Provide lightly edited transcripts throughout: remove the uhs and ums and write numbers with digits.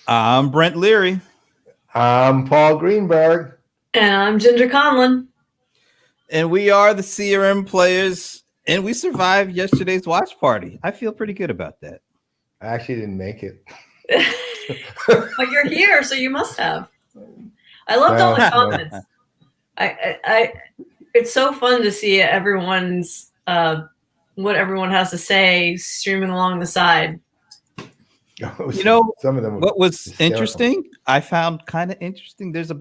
I'm Brent Leary. I'm Paul Greenberg. And I'm Ginger Conlon. And we are the CRM Playaz. And we survived yesterday's watch party. I feel pretty good about that. I actually didn't make it. But you're here, so you must have. I loved all the comments. It's so fun to see everyone's what everyone has to say streaming along the side. Some of them. What was interesting? I found kind of interesting. There's a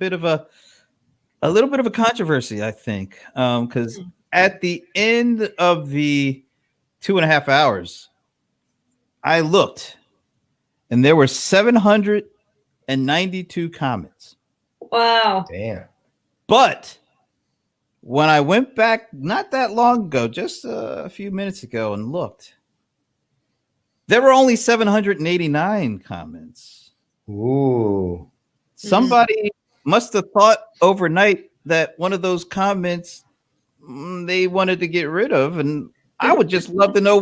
little bit of a controversy, I think, because at the end of the 2.5 hours, I looked, and there were 792 comments. Wow! Damn! But when I went back not that long ago, just a few minutes ago, and looked, there were only 789 comments. Ooh! Somebody must have thought overnight that one of those comments they wanted to get rid of, and I would just love to know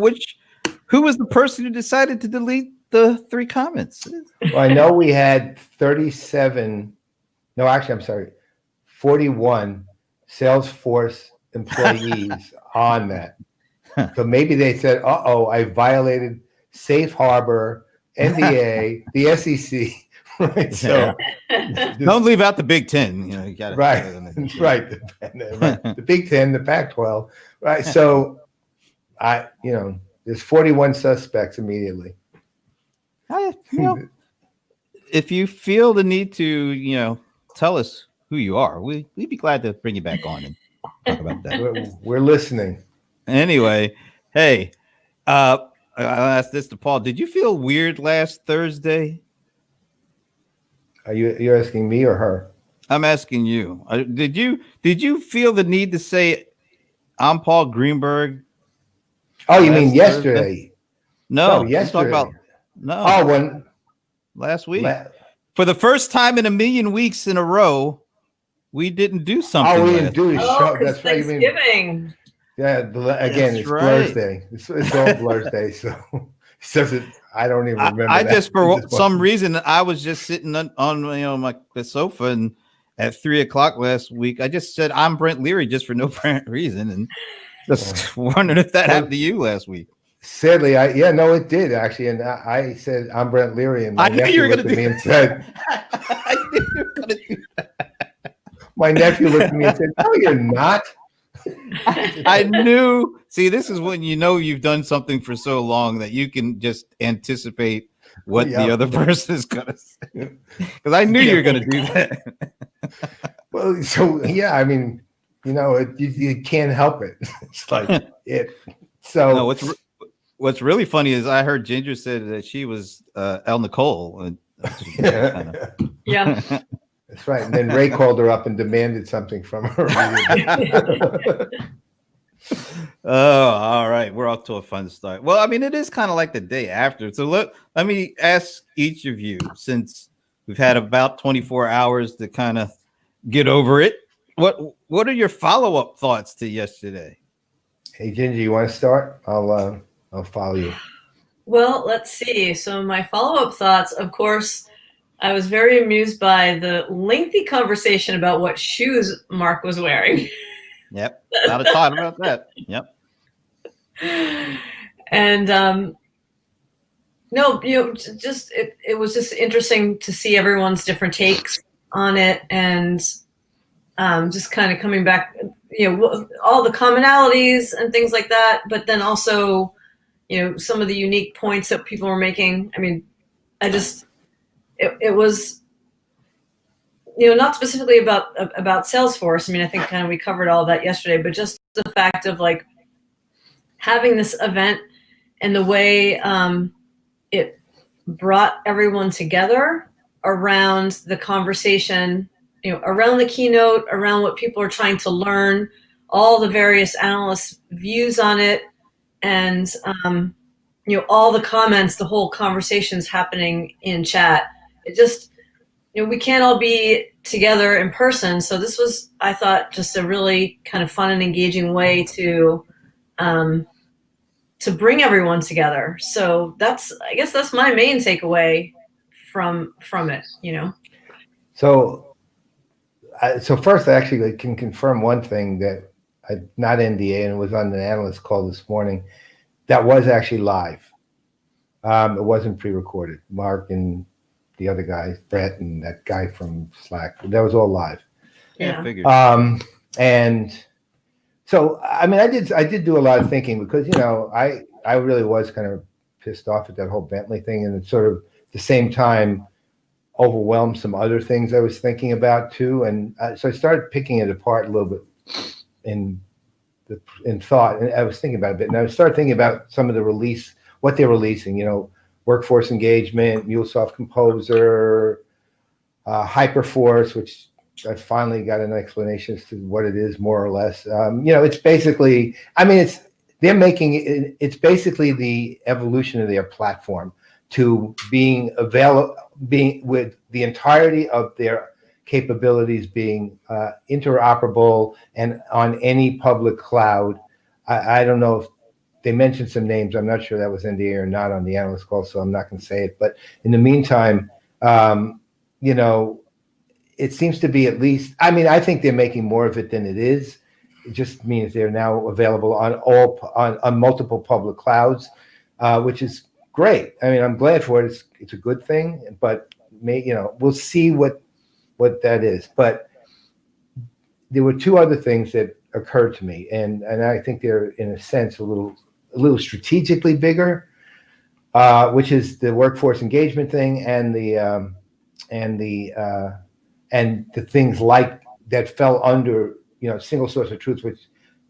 who was the person who decided to delete the 3 comments. Well, I know we had 37. No, actually, I'm sorry, 41 Salesforce employees on that. So maybe they said, "Uh-oh, I violated Safe Harbor, NDA, the SEC." Right. So don't leave out the Big Ten. You got right. The Big Ten, the Pac-12. Right. So there's 41 suspects immediately. If you feel the need to, tell us who you are, we'd be glad to bring you back on and talk about that. We're listening. Anyway, hey, I'll ask this to Paul. Did you feel weird last Thursday? You're asking me or her? I'm asking you. Did you feel the need to say I'm Paul Greenberg? Oh, you mean yesterday? No, yesterday. Last week. For the first time in a million weeks in a row, we didn't do something. Oh, we didn't do a show. That's right. Thanksgiving. Yeah, again, it's Blur's Day. It's all Blur's Day, so I don't even remember. I just for some reason I was just sitting on the sofa, and at 3:00 last week I just said I'm Brent Leary just for no apparent reason, and just wondered if that happened to you last week. Sadly, it did actually, and I said I'm Brent Leary, and my nephew looked at me and said, "I knew you were going to do that." My nephew looked at me and said, "No, you're not." I knew. See, this is when you've done something for so long that you can just anticipate what the other person is going to say. Because I knew you were going to do that. Well, so I mean, you can't help it. It's like it. So no, what's really funny is I heard Ginger said that she was El Nicole. Yeah. That's right. And then Ray called her up and demanded something from her. Oh, all right. We're off to a fun start. Well, I mean, it is kind of like the day after. So let me ask each of you, since we've had about 24 hours to kind of get over it. What are your follow-up thoughts to yesterday? Hey, Ginger, you want to start? I'll follow you. Well, let's see. So my follow-up thoughts, of course, I was very amused by the lengthy conversation about what shoes Mark was wearing. Yep. Not a thought about that. Yep. And it was just interesting to see everyone's different takes on it, and just kind of coming back, all the commonalities and things like that, but then also, some of the unique points that people were making. I mean, it was, not specifically about Salesforce. I mean, I think kind of we covered all that yesterday, but just the fact of like having this event and the way it brought everyone together around the conversation, around the keynote, around what people are trying to learn, all the various analysts' views on it, and all the comments, the whole conversations happening in chat. It just, we can't all be together in person. So this was, I thought, just a really kind of fun and engaging way to bring everyone together. So I guess that's my main takeaway from it, you know? So first, I actually can confirm one thing that not NDA, and it was on an analyst call this morning. That was actually live. It wasn't pre-recorded. Mark and the other guys, Brett and that guy from Slack, that was all live. Yeah, Yeah. I figured. And so, I mean, I did do a lot of thinking because, you know, I really was kind of pissed off at that whole Bentley thing, and it sort of at the same time overwhelmed some other things I was thinking about too. And so I started picking it apart a little bit in thought, and I was thinking about it a bit, and I started thinking about some of the what they're releasing, you know, workforce engagement, MuleSoft Composer, Hyperforce, which I finally got an explanation as to what it is, more or less. You know, it's basically, I mean, it's basically the evolution of their platform to being with the entirety of their capabilities being interoperable and on any public cloud. I don't know if they mentioned some names. I'm not sure that was NDA or not on the analyst call, so I'm not going to say it. But in the meantime, you know, it seems to be, at least, I mean, I think they're making more of it than it is. It just means they're now available on multiple public clouds, which is great. I mean, I'm glad for it. It's a good thing, but you know, we'll see what that is. But there were two other things that occurred to me, and I think they're, in a sense, a little strategically bigger, which is the workforce engagement thing and the things like that fell under, you know, single source of truth, which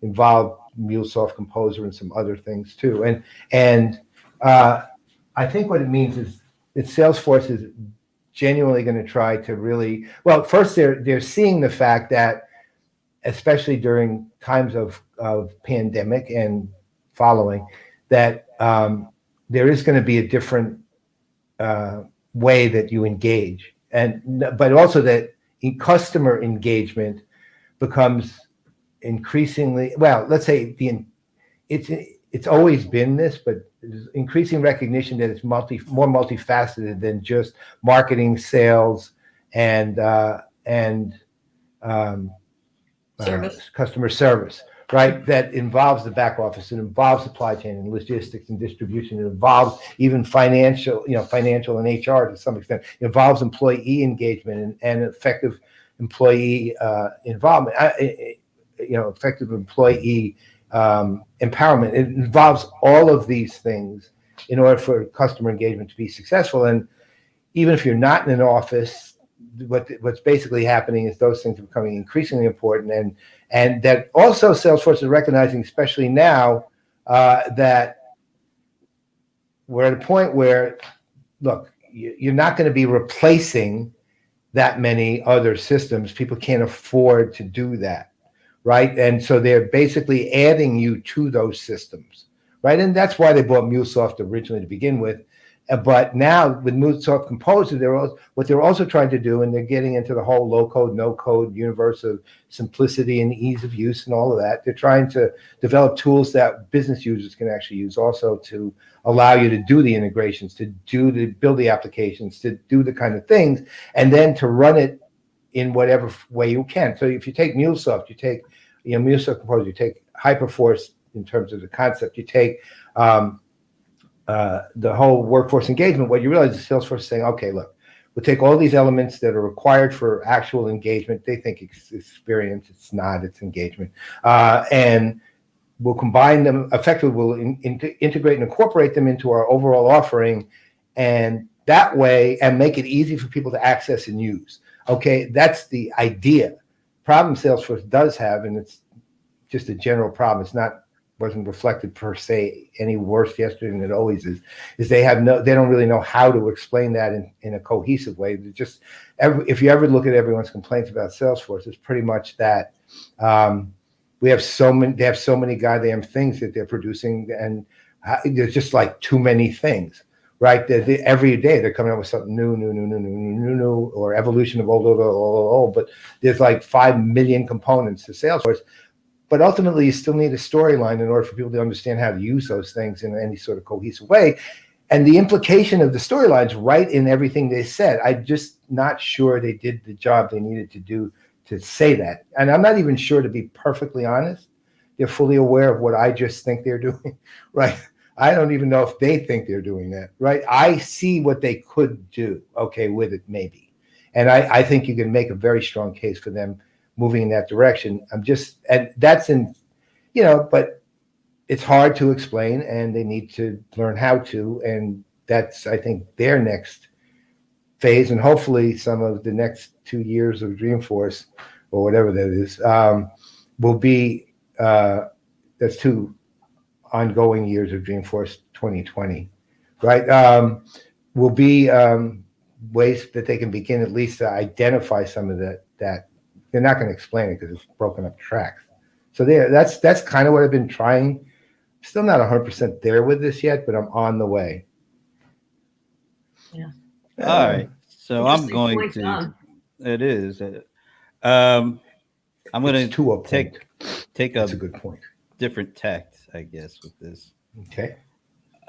involved MuleSoft Composer and some other things too. And I think what it means is that Salesforce is genuinely going to try to really, well, first they're seeing the fact that, especially during times of pandemic and following, that there is going to be a different way that you engage, but also that customer engagement becomes increasingly, well, let's say it's always been this, but there's increasing recognition that it's more multifaceted than just marketing, sales, and customer service, right? That involves the back office, it involves supply chain and logistics and distribution, it involves even financial and HR to some extent. It involves employee engagement and effective employee involvement, effective employee empowerment. It involves all of these things in order for customer engagement to be successful. And even if you're not in an office, what's basically happening is those things are becoming increasingly important, and that also Salesforce is recognizing, especially now, that we're at a point where, look, you're not going to be replacing that many other systems. People can't afford to do that, right? And so they're basically adding you to those systems, right? And that's why they bought MuleSoft originally to begin with. But now with MuleSoft Composer, what they're also trying to do, and they're getting into the whole low-code, no-code universe of simplicity and ease of use and all of that. They're trying to develop tools that business users can actually use also to allow you to do the integrations, to build the applications, to do the kind of things, and then to run it in whatever way you can. So if you take MuleSoft, you take MuleSoft Composer, you take Hyperforce in terms of the concept, you take the whole workforce engagement, what you realize is Salesforce is saying, okay, look, we'll take all these elements that are required for actual engagement. They think it's experience. It's not. It's engagement. And we'll combine them effectively. We'll integrate and incorporate them into our overall offering, and that way, and make it easy for people to access and use. Okay, that's the idea. Problem Salesforce does have, and it's just a general problem. Wasn't reflected per se any worse yesterday than it always is they don't really know how to explain that in a cohesive way. If you ever look at everyone's complaints about Salesforce, it's pretty much that they have so many goddamn things that they're producing, and there's just like too many things, right? Every day they're coming up with something new, or evolution of old, but there's like 5 million components to Salesforce. But ultimately, you still need a storyline in order for people to understand how to use those things in any sort of cohesive way. and the implication of the storyline's right in everything they said. I'm just not sure they did the job they needed to do to say that. And I'm not even sure, to be perfectly honest, they're fully aware of what I just think they're doing, right? I don't even know if they think they're doing that, right? I see what they could do, okay, with it maybe. And I think you can make a very strong case for them moving in that direction. And that's in, but it's hard to explain, and they need to learn how to. And that's, I think, their next phase. And hopefully some of the next 2 years of Dreamforce, or whatever that is, will be, that's 2 ongoing years of Dreamforce 2020, right? Will be ways that they can begin at least to identify some of that they're not going to explain it because it's broken up tracks. So that's kind of what I've been trying. Still not 100% there with this yet, but I'm on the way. Yeah. All right. So I'm Interesting going point, to. John. It is. I'm going It's to a to point. take That's a good point. different tact, I guess, with this. Okay.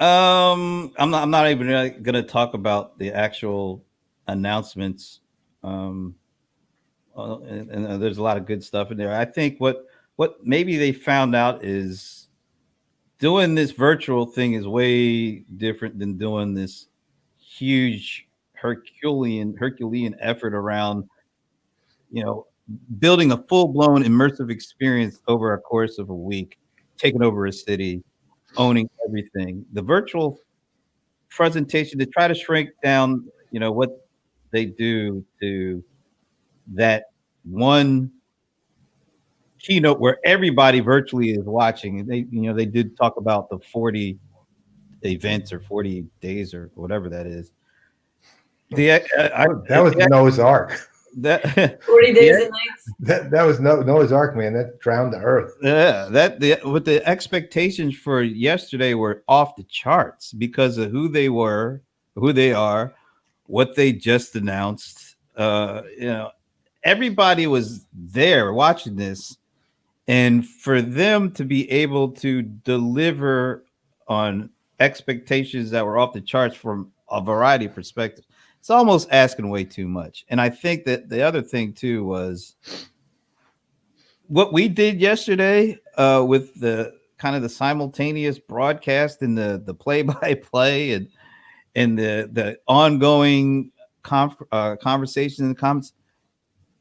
I'm not even really going to talk about the actual announcements. And there's a lot of good stuff in there. I think what maybe they found out is doing this virtual thing is way different than doing this huge Herculean effort around, building a full-blown immersive experience over a course of a week, taking over a city, owning everything. The virtual presentation, to try to shrink down, what they do to that one keynote where everybody virtually is watching. And they did talk about the 40 events or 40 days or whatever that is. That was Noah's Ark. That 40 days and nights. That was Noah's Ark, man. That drowned the earth. Yeah, what the expectations for yesterday were off the charts because of who they were, who they are, what they just announced. Everybody was there watching this, and for them to be able to deliver on expectations that were off the charts from a variety of perspectives, it's almost asking way too much. And I think that the other thing too was what we did yesterday with the kind of the simultaneous broadcast and the play-by-play and the ongoing conversations and comments.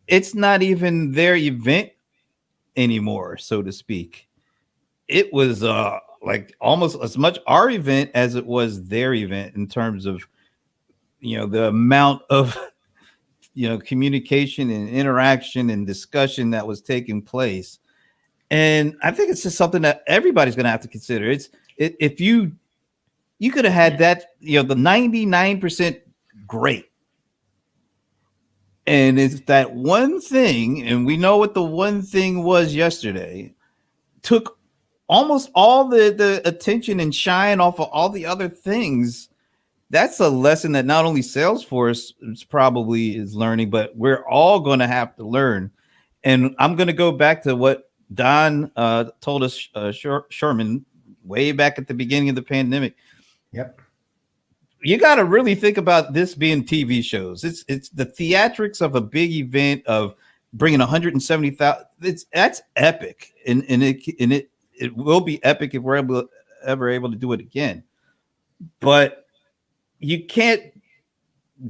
It's not even their event anymore, so to speak. It was like almost as much our event as it was their event in terms of the amount of communication and interaction and discussion that was taking place. And I think it's just something that everybody's going to have to consider. If you could have had that, the 99% great. And it's that one thing, and we know what the one thing was yesterday, took almost all the attention and shine off of all the other things. That's a lesson that not only Salesforce probably is learning, but we're all going to have to learn. And I'm going to go back to what Don told us, Sherman, way back at the beginning of the pandemic. Yep. You got to really think about this being TV shows. It's the theatrics of a big event of bringing 170,000. That's epic, and it will be epic if we're ever able to do it again. But you can't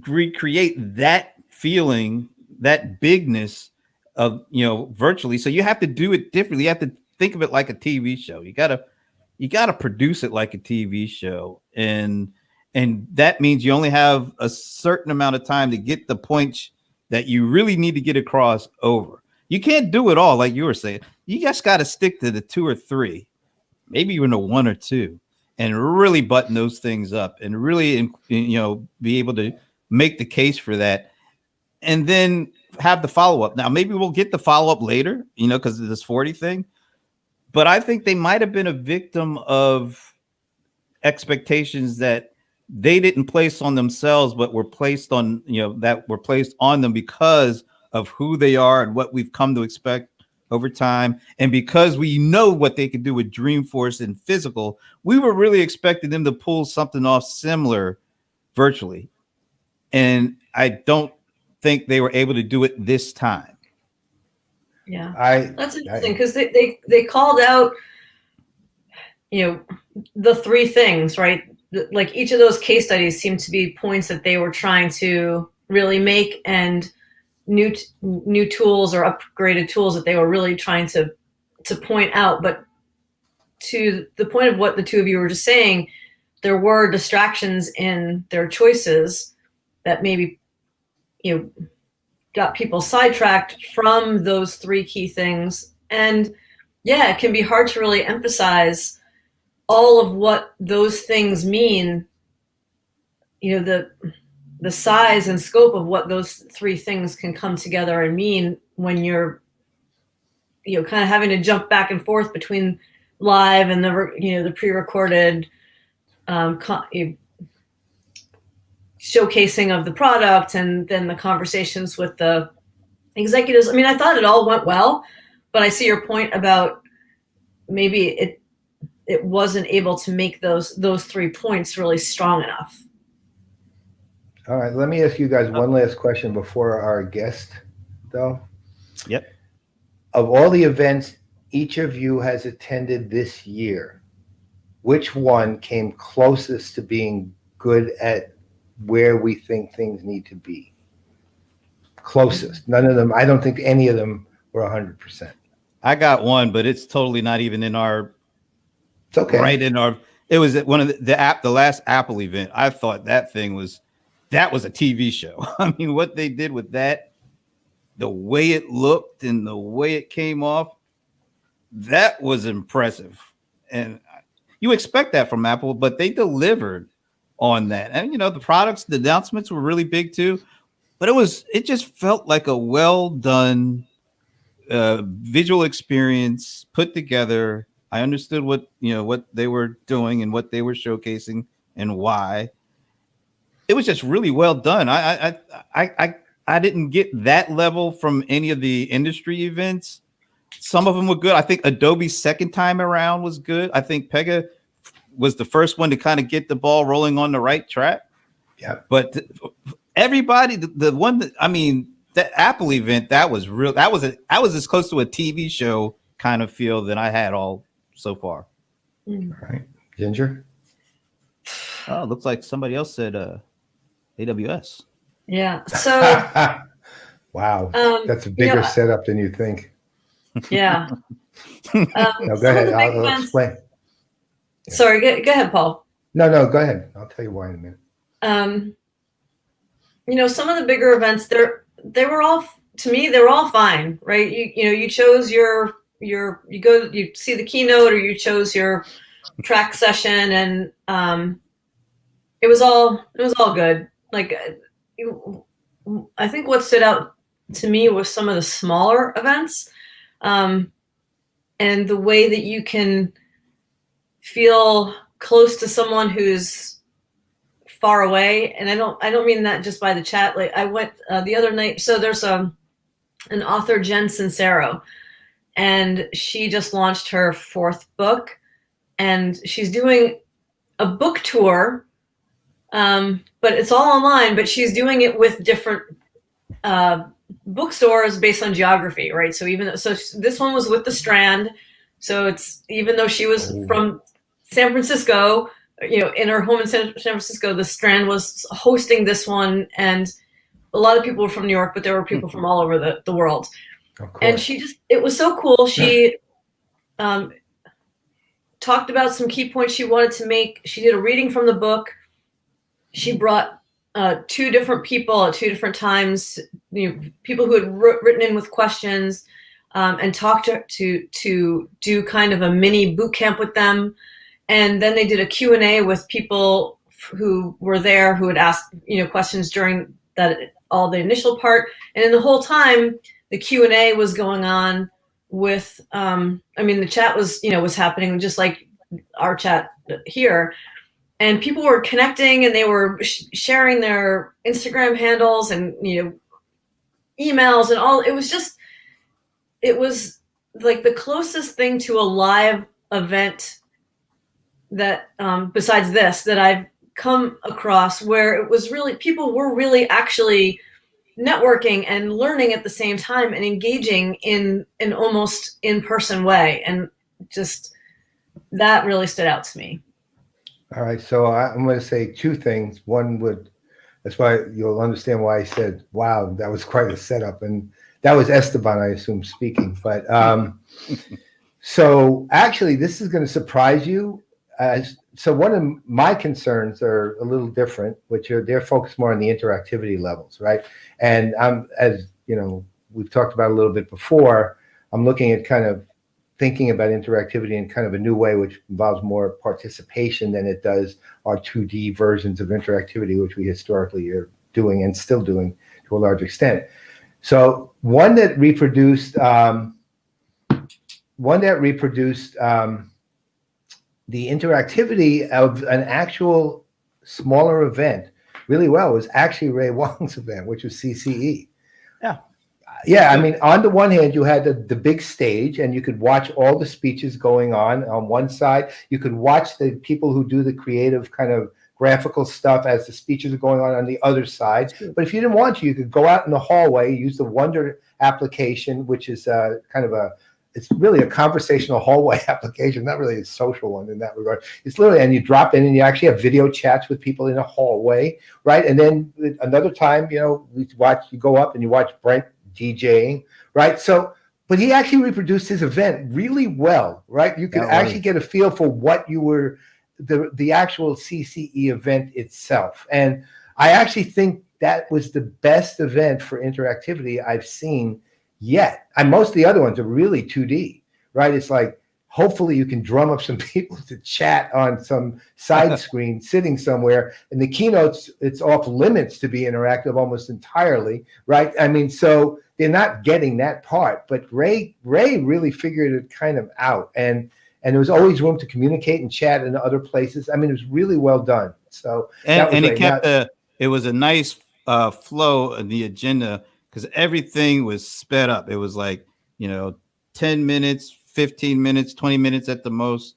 recreate that feeling, that bigness of virtually. So you have to do it differently. You have to think of it like a TV show. You gotta produce it like a TV show, and that means you only have a certain amount of time to get the points that you really need to get across over. You can't do it all, like you were saying. You just got to stick to the 2 or 3, maybe even a 1 or 2, and really button those things up and really, be able to make the case for that, and then have the follow-up. Now, maybe we'll get the follow-up later, because of this 40 thing. But I think they might have been a victim of expectations that they didn't place on themselves, but were placed on, that were placed on them because of who they are and what we've come to expect over time. And because we know what they could do with Dreamforce and physical, we were really expecting them to pull something off similar virtually. And I don't think they were able to do it this time. Yeah, I that's interesting because they called out, the three things, right? Like each of those case studies seemed to be points that they were trying to really make, and new tools or upgraded tools that they were really trying to point out. But to the point of what the two of you were just saying, there were distractions in their choices that maybe got people sidetracked from those three key things. And yeah, it can be hard to really emphasize all of what those things mean, the size and scope of what those three things can come together and mean when you're kind of having to jump back and forth between live and the pre-recorded showcasing of the product, and then the conversations with the executives. I mean, I thought it all went well, but I see your point about maybe it wasn't able to make those 3 points really strong enough. All right, let me ask you guys one last question before our guest, though. Yep. Of all the events each of you has attended this year, which one came closest to being good at where we think things need to be? Closest. None of them, I don't think any of them were 100%. I got one, but it's totally not even in our. It's okay. Right in our. It was at one of the last Apple event. I thought that was a TV show. I mean, what they did with that, the way it looked and the way it came off, that was impressive. And you expect that from Apple, but they delivered on that. And the products, the announcements were really big too. But it just felt like a well done visual experience put together. I understood what they were doing and what they were showcasing and why. It was just really well done. I didn't get that level from any of the industry events. Some of them were good. I think Adobe's second time around was good. I think Pega was the first one to kind of get the ball rolling on the right track. Yeah. But everybody, the one that, I mean, the Apple event, that was real. I was as close to a TV show kind of feel than I had all so far. All right. Ginger? Oh, looks like somebody else said AWS. Yeah. So wow. That's a bigger setup than you think. Yeah. No, go ahead. I'll explain. Sorry, go ahead, Paul. No, go ahead. I'll tell you why in a minute. Some of the bigger events, they were all, to me, they were all fine, right? You chose you see the keynote, or you chose your track session, and it was all good. Like, I think what stood out to me was some of the smaller events, and the way that you can feel close to someone who's far away. And I don't mean that just by the chat. Like, I went the other night. So there's an author, Jen Sincero, and she just launched her 4th book, and she's doing a book tour, but it's all online, but she's doing it with different bookstores based on geography, right? So this one was with the Strand. So it's, even though she was from San Francisco, in her home in San Francisco, the Strand was hosting this one, and a lot of people were from New York, but there were people from all over the world. And it was so cool. She talked about some key points she wanted to make. She did a reading from the book. She brought 2 different people at 2 different times, people who had written in with questions, and talked to do kind of a mini boot camp with them. And then they did a Q&A with people who were there, who had asked, questions during all the initial part. And in the whole time, the Q&A was going on with, the chat was happening just like our chat here. And people were connecting, and they were sharing their Instagram handles and, emails and all. It was like the closest thing to a live event that besides this that I've come across where it was really people were really actually networking and learning at the same time and engaging in an almost in-person way, and just that really stood out to me. All right, so I'm going to say two things. That's why you'll understand why I said, wow, that was quite a setup. And that was Esteban, I assume, speaking. But so actually, this is going to surprise you. So one of my concerns are a little different, which are they're focused more on the interactivity levels, right? And as you know, we've talked about a little bit before, I'm looking at kind of thinking about interactivity in kind of a new way, which involves more participation than it does our 2D versions of interactivity, which we historically are doing and still doing to a large extent. So one that reproduced the interactivity of an actual smaller event really well was actually Ray Wong's event, which was CCE. Yeah, I mean, on the one hand, you had the big stage, and you could watch all the speeches going on one side. You could watch the people who do the creative kind of graphical stuff as the speeches are going on the other side. But if you didn't want to, you could go out in the hallway, use the Wonder application, which is it's really a conversational hallway application, not really a social one in that regard. It's literally, and you drop in and you actually have video chats with people in a hallway, right? And then another time, you go up and you watch Brent DJing, right? So, but he actually reproduced his event really well, right? You could actually get a feel for what you were, the actual CCE event itself. And I actually think that was the best event for interactivity I've seen yet. And most of the other ones are really 2D, right? It's like, hopefully you can drum up some people to chat on some side screen sitting somewhere. And the keynotes, it's off limits to be interactive almost entirely, right? I mean, so they're not getting that part, but Ray really figured it kind of out. And there was always room to communicate and chat in other places. I mean, it was really well done. So and it kept it was a nice flow of the agenda because everything was sped up. It was like, 10 minutes, 15 minutes, 20 minutes at the most.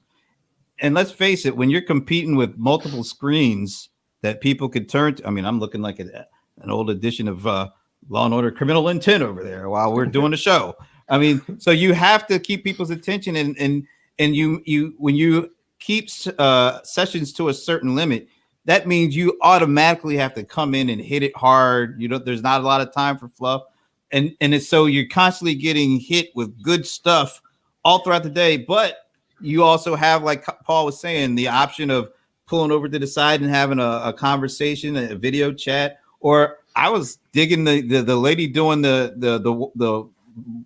And let's face it, when you're competing with multiple screens that people could turn to, I mean, I'm looking like an old edition of Law and Order Criminal Intent over there while we're doing the show. I mean, so you have to keep people's attention, and you when you keep sessions to a certain limit, that means you automatically have to come in and hit it hard. There's not a lot of time for fluff, and it's so you're constantly getting hit with good stuff all throughout the day. But you also have, like Paul was saying, the option of pulling over to the side and having a conversation, a video chat. Or I was digging the lady doing the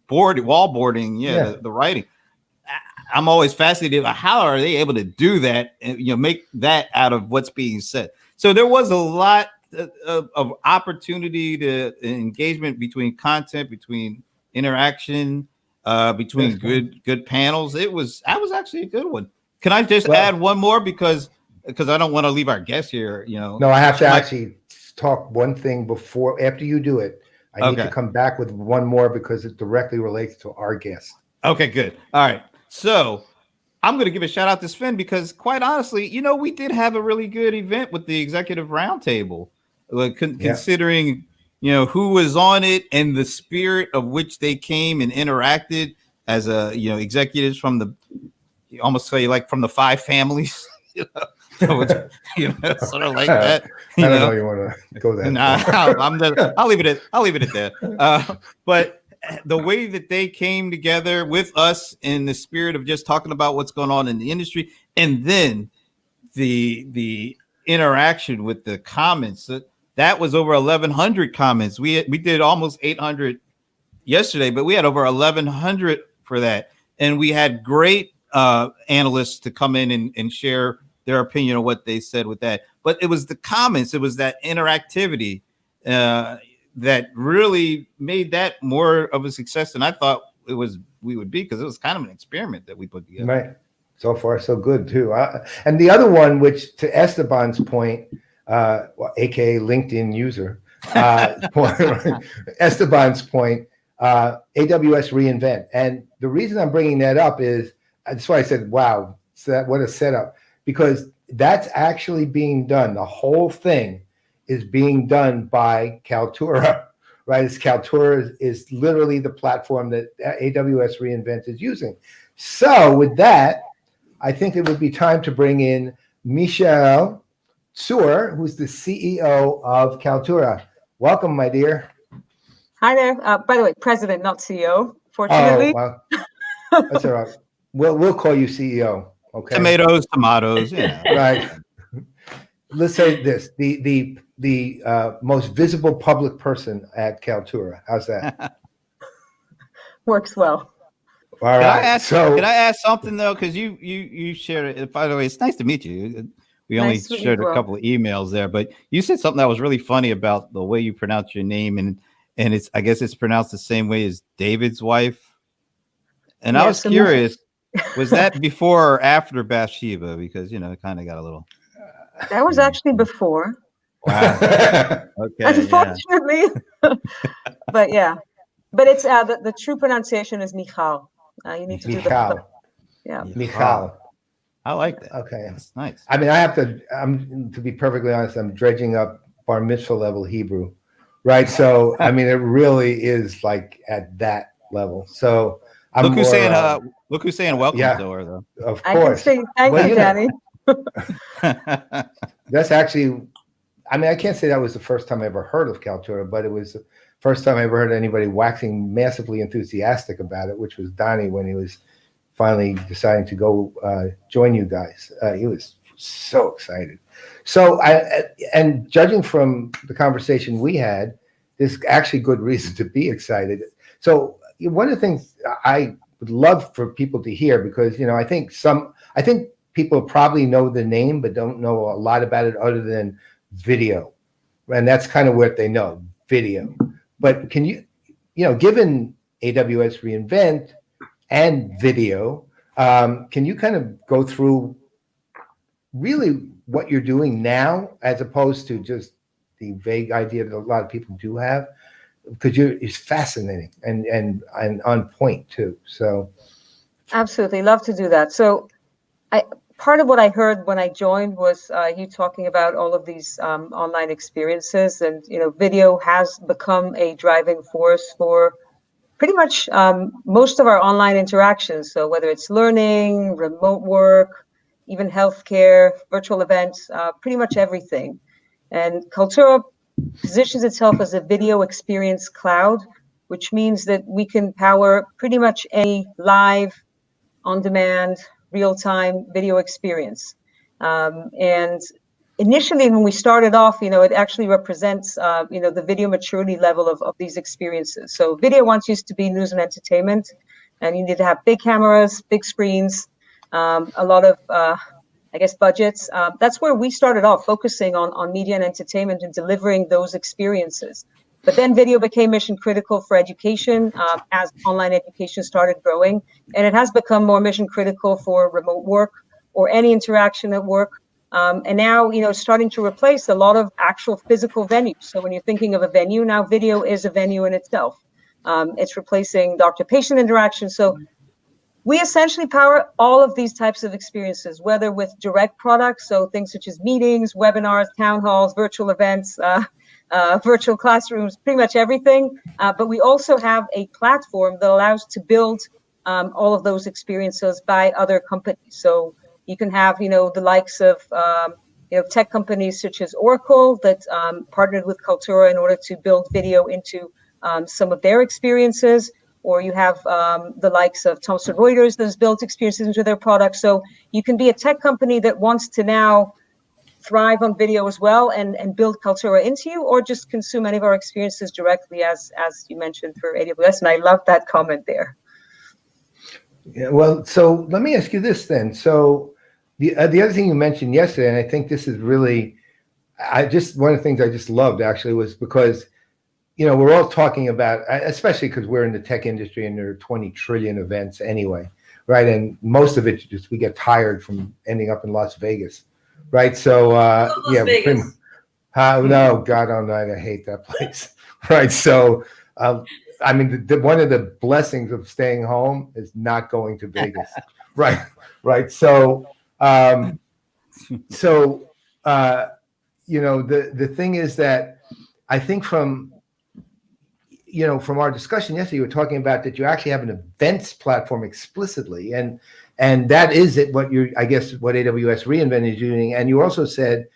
wall boarding, the writing. I'm always fascinated by how are they able to do that and make that out of what's being said. So there was a lot of opportunity to engagement between content, between interaction, between good panels. That was actually a good one. Can I just add one more because I don't want to leave our guests here. No, I have to actually talk one thing after you do it. I need to come back with one more because it directly relates to our guest. Okay, good. All right. So I'm going to give a shout out to Sven because, quite honestly, we did have a really good event with the executive roundtable, considering who was on it and the spirit of which they came and interacted as executives from the from the five families. So it's, sort of like that. I don't know you want to go there. Nah, I'll leave it at that. But the way that they came together with us in the spirit of just talking about what's going on in the industry, and then the interaction with the comments, that was over 1,100 comments. We did almost 800 yesterday, but we had over 1,100 for that, and we had great analysts to come in and share their opinion on what they said with that. But it was the comments, it was that interactivity that really made that more of a success than I thought we would be, because it was kind of an experiment that we put together. Right. So far, so good too. And the other one, which to Esteban's point, aka LinkedIn user, Esteban's point, AWS reInvent. And the reason I'm bringing that up is, that's why I said, wow, what a setup, because that's actually being done. The whole thing is being done by Kaltura, right? It's Kaltura is literally the platform that AWS reInvent is using. So with that, I think it would be time to bring in Michal Tsur, who's the CEO of Kaltura. Welcome, my dear. Hi there. By the way, president, not CEO, fortunately. Oh, well, that's all right. We'll call you CEO. Okay. Tomatoes, you know. Right. Let's say this: the most visible public person at Kaltura. How's that? Works well. All right. Can I ask something though? Because you shared it. By the way, it's nice to meet you. We only shared a couple of emails there, but you said something that was really funny about the way you pronounce your name, and I guess it's pronounced the same way as David's wife. And I was curious, was that before or after Bathsheba? Because it kind of got a little. That was actually before. Wow. Okay. Unfortunately, but yeah, but it's the true pronunciation is Michal. You need to do the Michal. I like that. Okay, that's nice. I mean, to be perfectly honest, I'm dredging up bar mitzvah level Hebrew, right? So I mean, it really is like at that level. So look who's saying welcome to her though. Of course. I can say thank you, Danny. That's actually, I mean, I can't say that was the first time I ever heard of Kaltura, but it was the first time I ever heard anybody waxing massively enthusiastic about it, which was Donnie when he was finally deciding to go join you guys. He was so excited. So and judging from the conversation we had, there's actually good reason to be excited. So one of the things I would love for people to hear, because I think people probably know the name but don't know a lot about it other than video, and that's kind of what they know, video. But can you given AWS reInvent and video, can you kind of go through really what you're doing now as opposed to just the vague idea that a lot of people do have? Because it's fascinating and on point too. So absolutely love to do that. So part of what I heard when I joined was you talking about all of these online experiences, and video has become a driving force for pretty much most of our online interactions. So whether it's learning, remote work, even healthcare, virtual events, pretty much everything. And Kaltura positions itself as a video experience cloud, which means that we can power pretty much any live, on-demand, real-time video experience. And initially, when we started off, it actually represents, the video maturity level of these experiences. So video once used to be news and entertainment, and you need to have big cameras, big screens, a lot of, budgets. That's where we started off, focusing on media and entertainment and delivering those experiences. But then video became mission critical for education as online education started growing. And it has become more mission critical for remote work or any interaction at work. And now, starting to replace a lot of actual physical venues. So when you're thinking of a venue, now video is a venue in itself. It's replacing doctor-patient interaction. So we essentially power all of these types of experiences, whether with direct products, so things such as meetings, webinars, town halls, virtual events, virtual classrooms, pretty much everything. But we also have a platform that allows to build all of those experiences by other companies. So you can have, the likes of, tech companies such as Oracle that partnered with Kaltura in order to build video into some of their experiences. Or you have the likes of Thomson Reuters that has built experiences into their products. So you can be a tech company that wants to now thrive on video as well and build Kaltura into you, or just consume any of our experiences directly, as you mentioned, for AWS. And I love that comment there. Yeah, well, so let me ask you this then. So the other thing you mentioned yesterday, and I think this is really, one of the things I just loved actually was because, we're all talking about, especially because we're in the tech industry and there are 20 trillion events anyway, right? And most of it we get tired from ending up in Las Vegas, right? So Vegas. no, God, I hate that place, right? So I mean, one of the blessings of staying home is not going to Vegas. Right. So, the thing is that I think from our discussion yesterday, you were talking about that you actually have an events platform explicitly, and that is it. What AWS reInvent is doing, and you also said,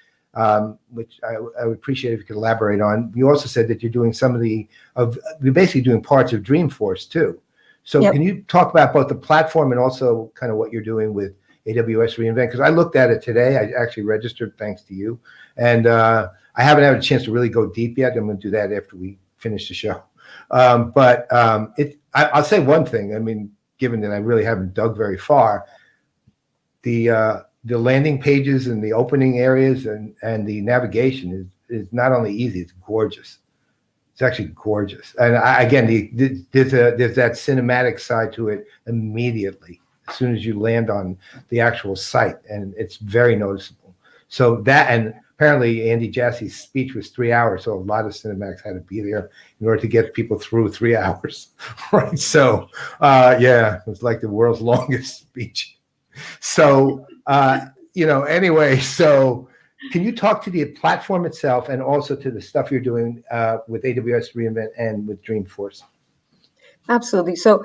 which I would appreciate if you could elaborate on. You also said that you're doing you're basically doing parts of Dreamforce too. So Yep. Can you talk about both the platform and also kind of what you're doing with AWS reInvent? Because I looked at it today. I actually registered thanks to you, and I haven't had a chance to really go deep yet. I'm going to do that after we finish the show. I'll say one thing. I mean, given that I really haven't dug very far, the landing pages and the opening areas and the navigation is not only easy, it's gorgeous. It's actually gorgeous. And there's that cinematic side to it immediately as soon as you land on the actual site, and it's very noticeable. So that, and apparently Andy Jassy's speech was 3 hours, so a lot of cinematics had to be there in order to get people through 3 hours, right? So, it was like the world's longest speech. So, anyway, so can you talk to the platform itself and also to the stuff you're doing with AWS reInvent and with Dreamforce? Absolutely. So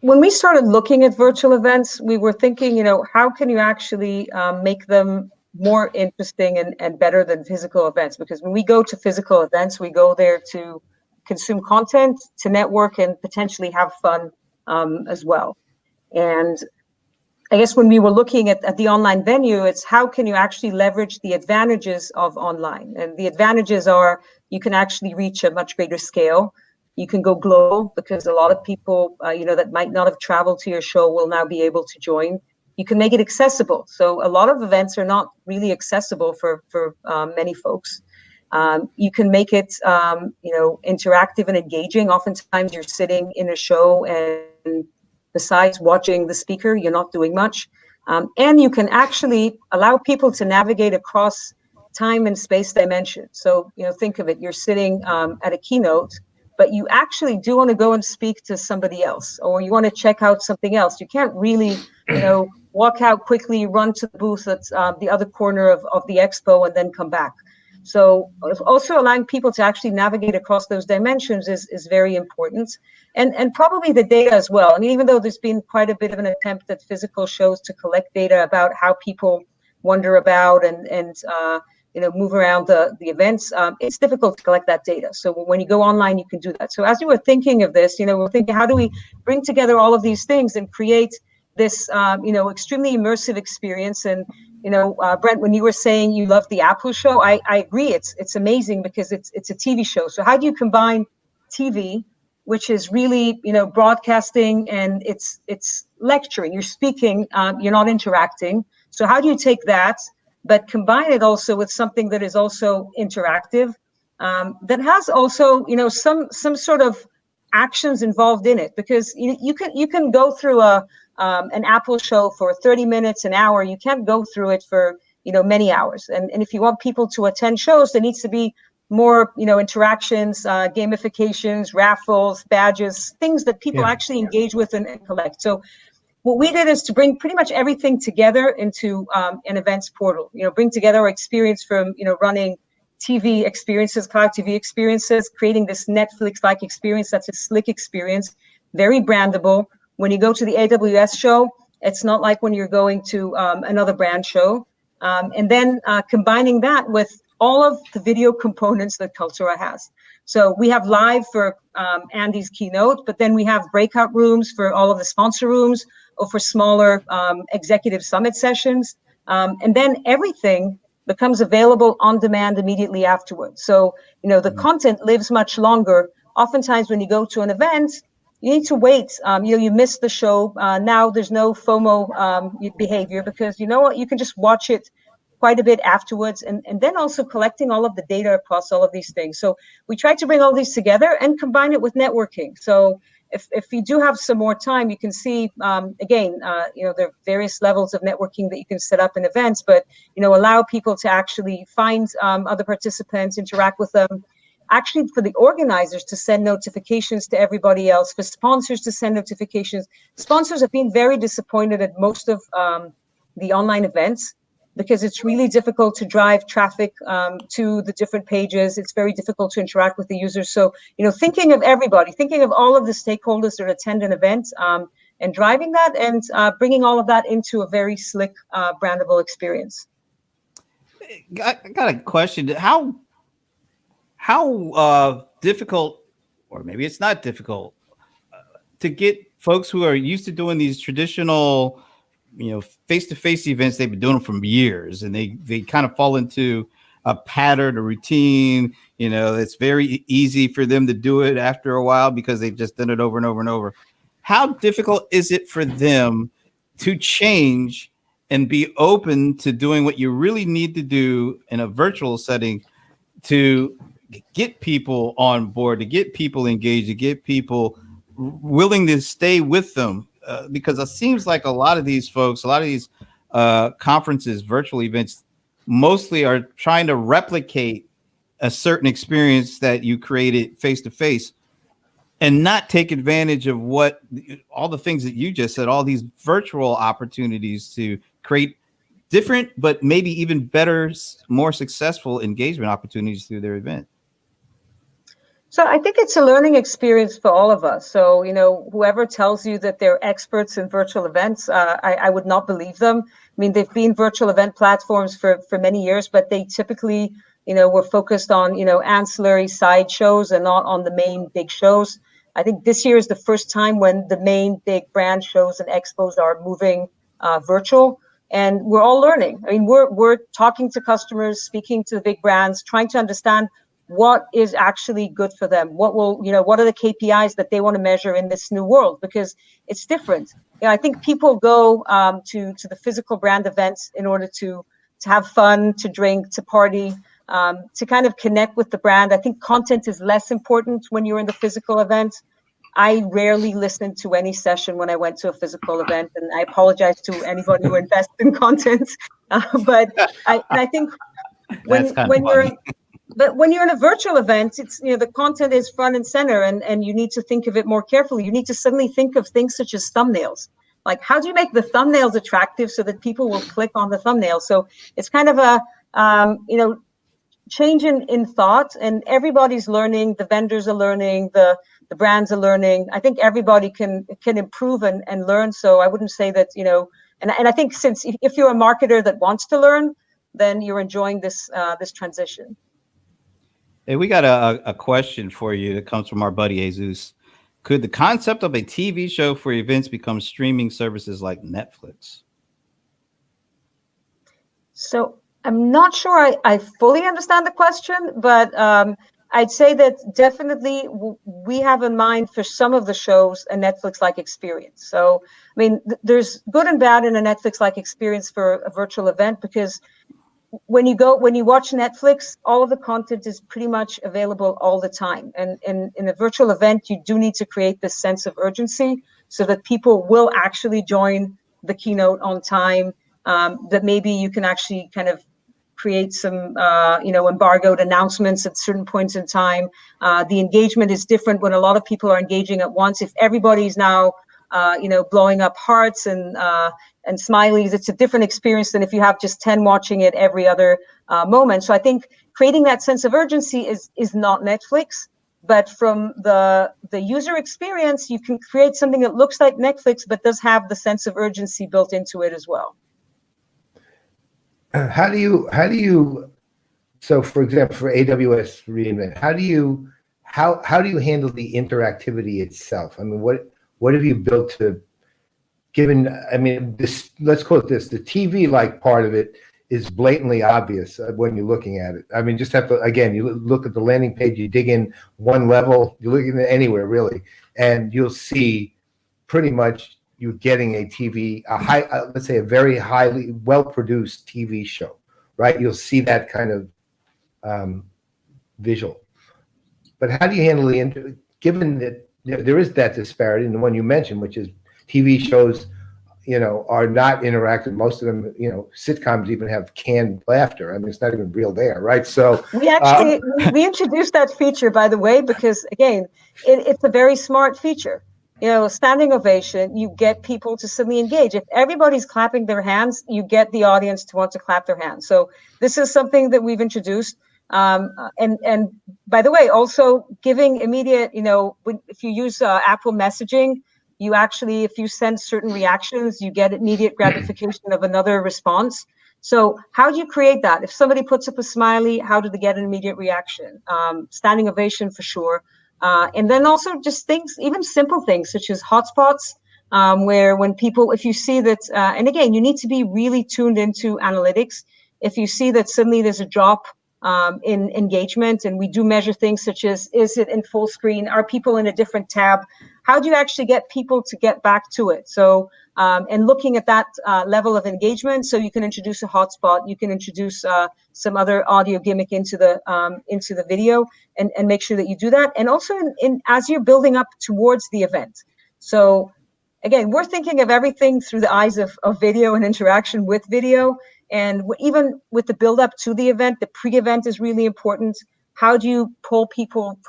when we started looking at virtual events, we were thinking, how can you actually make them more interesting and better than physical events? Because when we go to physical events, we go there to consume content, to network, and potentially have fun as well. And I guess when we were looking at the online venue, it's how can you actually leverage the advantages of online? And the advantages are you can actually reach a much greater scale. You can go global because a lot of people, that might not have traveled to your show will now be able to join. You can make it accessible. So a lot of events are not really accessible for many folks. You can make it, interactive and engaging. Oftentimes you're sitting in a show and besides watching the speaker, you're not doing much. And you can actually allow people to navigate across time and space dimensions. So, think of it, you're sitting at a keynote, but you actually do want to go and speak to somebody else, or you want to check out something else. You can't really, walk out quickly, run to the booth at the other corner of the expo and then come back. So also allowing people to actually navigate across those dimensions is very important. And probably the data as well. I mean, even though there's been quite a bit of an attempt at physical shows to collect data about how people wander about and move around the events, it's difficult to collect that data. So when you go online, you can do that. So as you were thinking of this, we're thinking, how do we bring together all of these things and create this, extremely immersive experience? And, Brent, when you were saying you love the Apple show, I agree. It's amazing because it's a TV show. So how do you combine TV, which is really, broadcasting, and it's lecturing, you're speaking, you're not interacting. So how do you take that, but combine it also with something that is also interactive, that has also, some sort of actions involved in it? Because you can go through an Apple show for 30 minutes, an hour. You can't go through it for, many hours. And if you want people to attend shows, there needs to be more, interactions, gamifications, raffles, badges, things that people actually engage with and collect. So what we did is to bring pretty much everything together into an events portal, bring together our experience from, running TV experiences, cloud TV experiences, creating this Netflix-like experience that's a slick experience, very brandable. When you go to the AWS show, it's not like when you're going to another brand show. And then combining that with all of the video components that Kaltura has. So we have live for Andy's keynote, but then we have breakout rooms for all of the sponsor rooms or for smaller executive summit sessions. And then everything becomes available on demand immediately afterwards. So, the content lives much longer. Oftentimes when you go to an event, you need to wait. You miss the show. Now there's no FOMO behavior because you know what? You can just watch it quite a bit afterwards, and then also collecting all of the data across all of these things. So we try to bring all these together and combine it with networking. So if you do have some more time, you can see, again, there are various levels of networking that you can set up in events, but, allow people to actually find other participants, interact with them. actually for the organizers to send notifications to everybody else, for sponsors to send notifications. Sponsors have been very disappointed at most of the online events, because it's really difficult to drive traffic to the different pages. It's very difficult to interact with the users. So, thinking of everybody, thinking of all of the stakeholders that attend an event, and driving that, and bringing all of that into a very slick, brandable experience. I got a question. How difficult, or maybe it's not difficult, to get folks who are used to doing these traditional, face-to-face events? They've been doing them for years, and they kind of fall into a pattern, a routine. It's very easy for them to do it after a while because they've just done it over and over and over. How difficult is it for them to change and be open to doing what you really need to do in a virtual setting to get people on board, to get people engaged, to get people willing to stay with them? Because it seems like a lot of these folks, a lot of these conferences, virtual events, mostly are trying to replicate a certain experience that you created face to face, and not take advantage of all the things that you just said, all these virtual opportunities to create different, but maybe even better, more successful engagement opportunities through their event. So I think it's a learning experience for all of us. So, whoever tells you that they're experts in virtual events, I would not believe them. I mean, they've been virtual event platforms for many years, but they typically, were focused on, ancillary side shows and not on the main big shows. I think this year is the first time when the main big brand shows and expos are moving virtual, and we're all learning. I mean, we're talking to customers, speaking to the big brands, trying to understand what is actually good for them. What are the KPIs that they want to measure in this new world? Because it's different. I think people go to the physical brand events in order to have fun, to drink, to party, to kind of connect with the brand. I think content is less important when you're in the physical event. I rarely listened to any session when I went to a physical event, and I apologize to anybody who invests in content. But I think when you're in a virtual event, it's, the content is front and center, and you need to think of it more carefully. You need to suddenly think of things such as thumbnails. Like, how do you make the thumbnails attractive so that people will click on the thumbnail? So it's kind of a, change in thought, and everybody's learning. The vendors are learning, the brands are learning. I think everybody can improve and learn. So I wouldn't say that, and I think since if you're a marketer that wants to learn, then you're enjoying this transition. Hey, we got a question for you that comes from our buddy Jesus. Could the concept of a TV show for events become streaming services like Netflix? So I'm not sure I fully understand the question, but I'd say that definitely we have in mind for some of the shows a Netflix-like experience. So, I mean, there's good and bad in a Netflix-like experience for a virtual event, because when you watch Netflix, all of the content is pretty much available all the time. And in a virtual event, you do need to create this sense of urgency so that people will actually join the keynote on time, that maybe you can actually kind of create some, embargoed announcements at certain points in time. The engagement is different when a lot of people are engaging at once. If everybody's now, blowing up hearts and smileys, it's a different experience than if you have just 10 watching it every other moment. So I think creating that sense of urgency is not Netflix, but from the user experience, you can create something that looks like Netflix, but does have the sense of urgency built into it as well. How do you, so for example, for AWS reInvent, how do you handle the interactivity itself? I mean, what have you built to, this, let's call it this, the TV-like part of it is blatantly obvious when you're looking at it. I mean, just have to, again, you look at the landing page, you dig in one level, you're looking at anywhere really, and you'll see pretty much you're getting a TV, let's say a very highly well-produced TV show, right? You'll see that kind of visual. But how do you handle given that there is that disparity in the one you mentioned, which is TV shows, are not interactive. Most of them, sitcoms even have canned laughter. I mean, it's not even real there, right? So we actually we introduced that feature, by the way, because again, it's a very smart feature. Standing ovation, you get people to suddenly engage. If everybody's clapping their hands, you get the audience to want to clap their hands. So this is something that we've introduced. And by the way, also giving immediate, if you use Apple messaging, you actually, if you send certain reactions, you get immediate gratification of another response. So how do you create that? If somebody puts up a smiley, how do they get an immediate reaction? Standing ovation for sure. And then also just things, even simple things such as hotspots, where when people, if you see that, and again, you need to be really tuned into analytics. If you see that suddenly there's a drop in engagement, and we do measure things such as, is it in full screen? Are people in a different tab? How do you actually get people to get back to it? So, and looking at that level of engagement, so you can introduce a hotspot, you can introduce some other audio gimmick into the video, and make sure that you do that. And also as you're building up towards the event. So again, we're thinking of everything through the eyes of video and interaction with video. And even with the build up to the event, the pre-event is really important. How do you pull people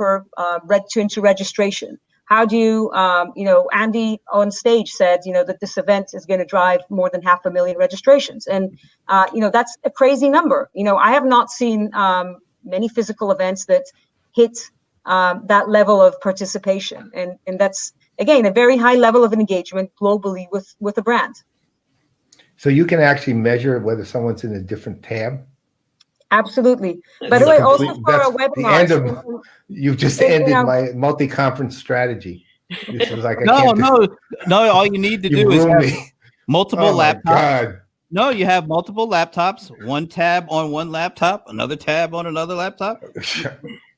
into registration? How do you, Andy on stage said, that this event is going to drive more than 500,000 registrations. And, that's a crazy number. I have not seen many physical events that hit that level of participation. And that's, again, a very high level of engagement globally with a brand. So you can actually measure whether someone's in a different tab? Absolutely. By the way, also for our webinars. You've just ended my multi-conference strategy. This is like no. All you need to do is have multiple laptops. God. No, you have multiple laptops. One tab on one laptop, another tab on another laptop.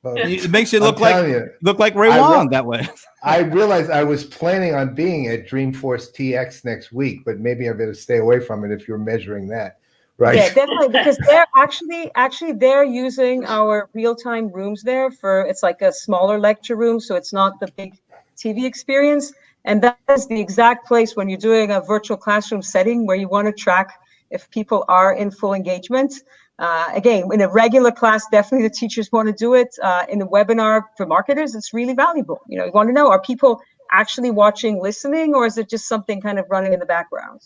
It makes you look like Ray Wong that way. I realized I was planning on being at Dreamforce TX next week, but maybe I better stay away from it if you're measuring that, right? Yeah, definitely, because they're actually they're using our real-time rooms there it's like a smaller lecture room, so it's not the big TV experience. And that is the exact place when you're doing a virtual classroom setting where you want to track if people are in full engagement. Again, in a regular class, definitely the teachers want to do it. In a webinar for marketers, it's really valuable. You want to know, are people actually watching, listening, or is it just something kind of running in the background?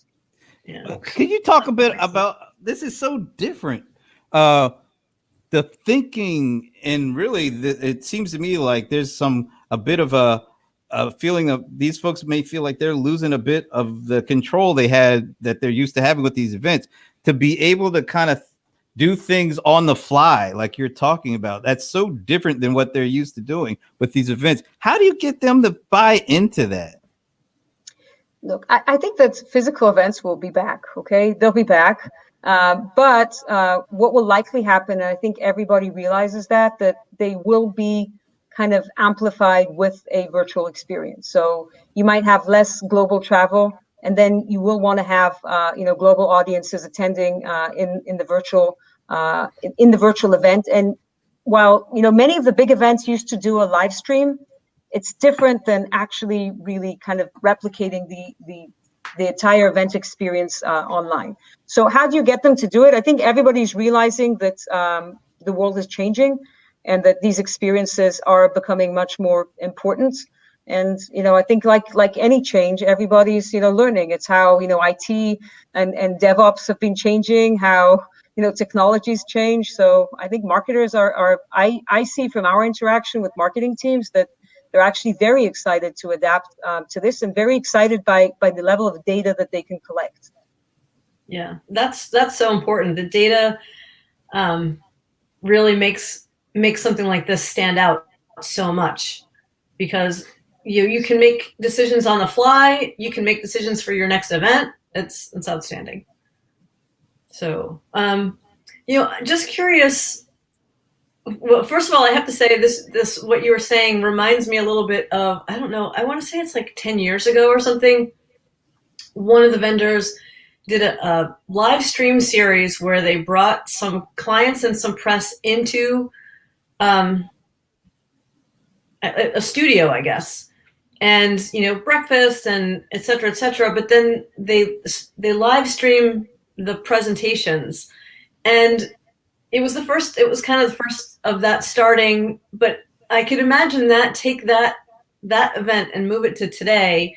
Yeah. Can you talk a bit about, this is so different, the thinking, and really it seems to me like there's a bit of a feeling of these folks may feel like they're losing a bit of the control they had that they're used to having with these events, to be able to kind of do things on the fly like you're talking about. That's so different than what they're used to doing with these events. How do you get them to buy into that? Look, I think that physical events will be back. Okay, they'll be back. But what will likely happen, and I think everybody realizes that they will be kind of amplified with a virtual experience. So you might have less global travel, and then you will want to have global audiences attending in the virtual event. And while many of the big events used to do a live stream, it's different than actually really kind of replicating the entire event experience online. So how do you get them to do it? I think everybody's realizing that the world is changing, and that these experiences are becoming much more important. And I think like any change, everybody's learning. It's how IT and DevOps have been changing, how technologies change. So I think marketers I see from our interaction with marketing teams that they're actually very excited to adapt to this, and very excited by the level of data that they can collect. Yeah, that's so important. The data really makes something like this stand out so much, because you can make decisions on the fly. You can make decisions for your next event. It's outstanding. So, just curious. Well, first of all, I have to say this what you were saying reminds me a little bit of, I don't know, I want to say it's like 10 years ago or something. One of the vendors did a live stream series where they brought some clients and some press into a studio, I guess. and breakfast and et cetera, but then they live stream the presentations, and it was kind of the first of that starting. But I could imagine that take that event and move it to today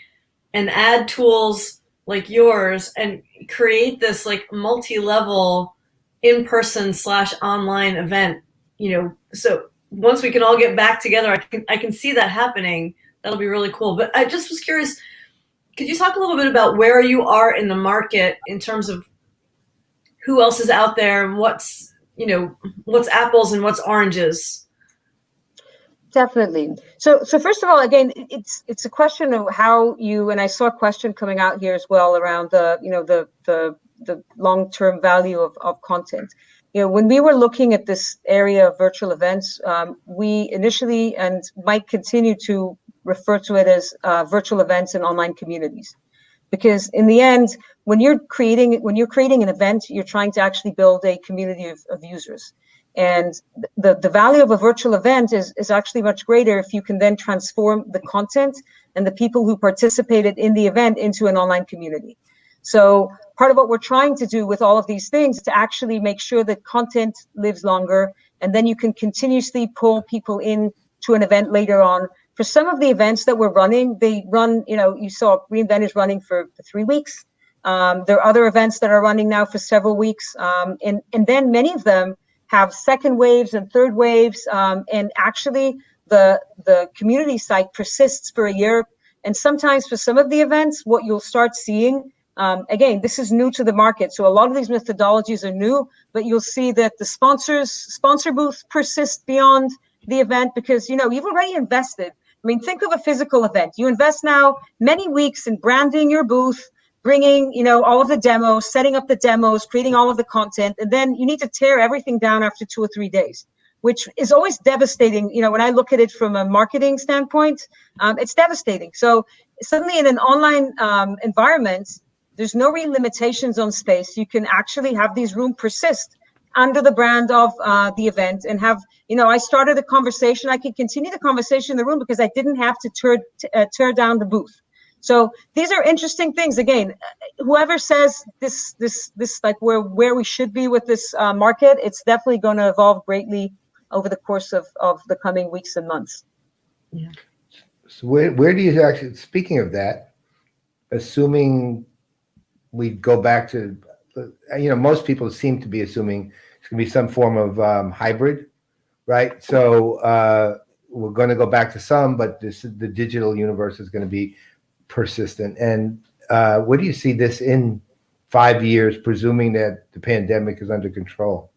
and add tools like yours and create this like multi-level in-person / online event. So once we can all get back together, I can see that happening. That'll be really cool. But I just was curious, could you talk a little bit about where you are in the market in terms of who else is out there and what's apples and what's oranges? Definitely. So first of all, again, it's a question of how you, and I saw a question coming out here as well around the long-term value of content. When we were looking at this area of virtual events, we initially and might continue to refer to it as virtual events and online communities, because in the end, when you're creating an event, you're trying to actually build a community of users. And the value of a virtual event is actually much greater if you can then transform the content and the people who participated in the event into an online community. So part of what we're trying to do with all of these things is to actually make sure that content lives longer, and then you can continuously pull people in to an event later on. For some of the events that we're running, they run, you saw re:Invent is running for 3 weeks. There are other events that are running now for several weeks. And then many of them have second waves and third waves. And actually the community site persists for a year. And sometimes for some of the events, what you'll start seeing, again, this is new to the market. So a lot of these methodologies are new, but you'll see that the sponsor booth persists beyond the event because, you've already invested. I mean, think of a physical event. You invest now many weeks in branding your booth, bringing, all of the demos, setting up the demos, creating all of the content, and then you need to tear everything down after 2 or 3 days, which is always devastating. When I look at it from a marketing standpoint, it's devastating. So suddenly in an online environment, there's no real limitations on space. You can actually have these rooms persist under the brand of the event and have, I started a conversation. I can continue the conversation in the room because I didn't have to tear down the booth. So these are interesting things. Again, whoever says this like where we should be with this market, it's definitely going to evolve greatly over the course of the coming weeks and months. Yeah. So where do you actually, speaking of that, assuming we go back to, most people seem to be assuming it's going to be some form of hybrid, right? So we're going to go back to some, but the digital universe is going to be persistent. And where do you see this in 5 years, presuming that the pandemic is under control?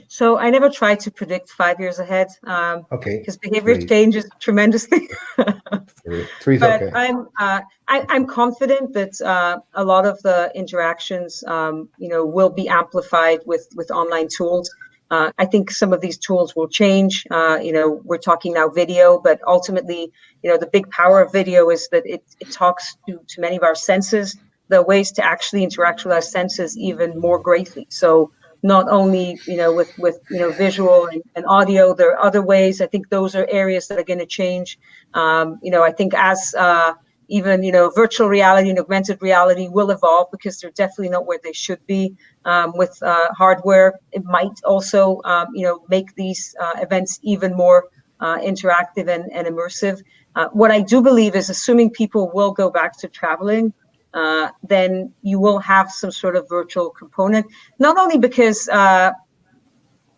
So I never try to predict 5 years ahead. Okay. Because behavior changes tremendously. Three's but okay. I'm confident that a lot of the interactions, will be amplified with online tools. I think some of these tools will change. We're talking now video, but ultimately, the big power of video is that it talks to many of our senses, the ways to actually interact with our senses even more greatly. So not only, with visual and audio, there are other ways. I think those are areas that are going to change. I think as even, virtual reality and augmented reality will evolve because they're definitely not where they should be with hardware. It might also, make these events even more interactive and immersive. What I do believe is assuming people will go back to traveling, then you will have some sort of virtual component, not only because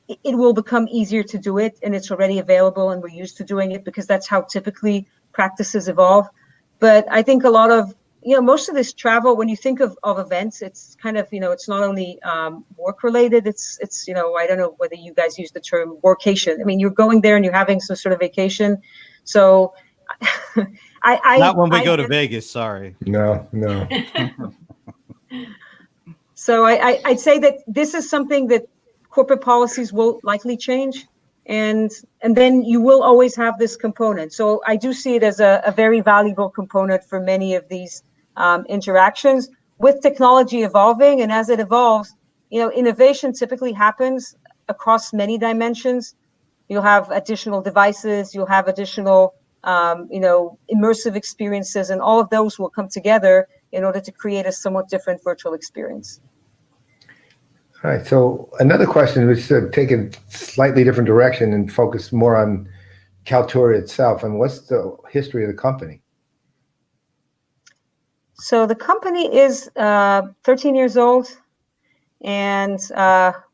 it will become easier to do it and it's already available and we're used to doing it because that's how typically practices evolve. But I think a lot of, most of this travel, when you think of events, it's kind of, it's not only work related, it's, I don't know whether you guys use the term workation. I mean, you're going there and you're having some sort of vacation. So not when we go to Vegas, sorry. No. So I'd say that this is something that corporate policies will likely change. And then you will always have this component. So I do see it as a very valuable component for many of these interactions with technology evolving. And as it evolves, innovation typically happens across many dimensions. you'll have additional devices, you'll have additional, immersive experiences, and all of those will come together in order to create a somewhat different virtual experience. All right. So another question, which take a slightly different direction and focus more on Kaltura itself. And what's the history of the company? So the company is 13 years old. And